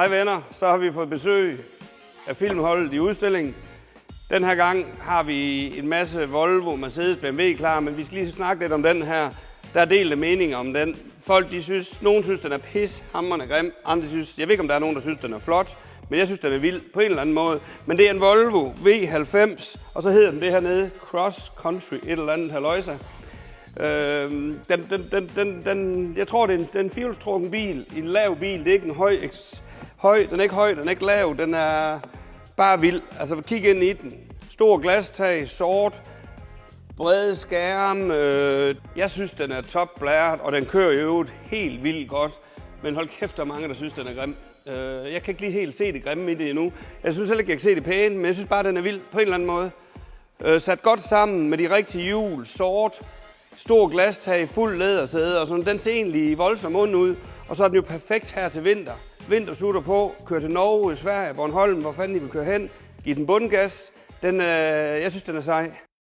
Hej venner, så har vi fået besøg af filmholdet i udstillingen. Den her gang har vi en masse Volvo, Mercedes, BMW klar, men vi skal lige snakke lidt om den her. Der er delte meninger om den. Folk, nogen synes, den er pishamrende grim, andre synes, jeg ved ikke, om der er nogen, der synes, den er flot, men jeg synes, den er vild på en eller anden måde. Men det er en Volvo V90, og så hedder den det her Cross Country, et eller andet halløjsa. Jeg tror, det er en firehjulstrukken bil, en lav bil. Det er ikke en den er ikke høj, den er ikke lav, den er bare vild. Altså, kig ind i den. Stor glastag, sort, brede skærm. Jeg synes, den er topblæret, og den kører i øvrigt helt vildt godt. Men hold kæft, der er mange, der synes, den er grim. Jeg kan ikke lige helt se det grimme i det endnu. Jeg synes heller ikke, jeg kan se det pæne, men jeg synes bare, den er vild på en eller anden måde. Sat godt sammen med de rigtige hjul, sort, stor glastag, fuld lædersæde og sådan. Den ser egentlig voldsomt ond ud, og så er den jo perfekt her til vinter. Vintersutter på, kører til Norge, Sverige, Bornholm, hvor fanden I vil køre hen. Giv den bundgas. Jeg synes, den er sej.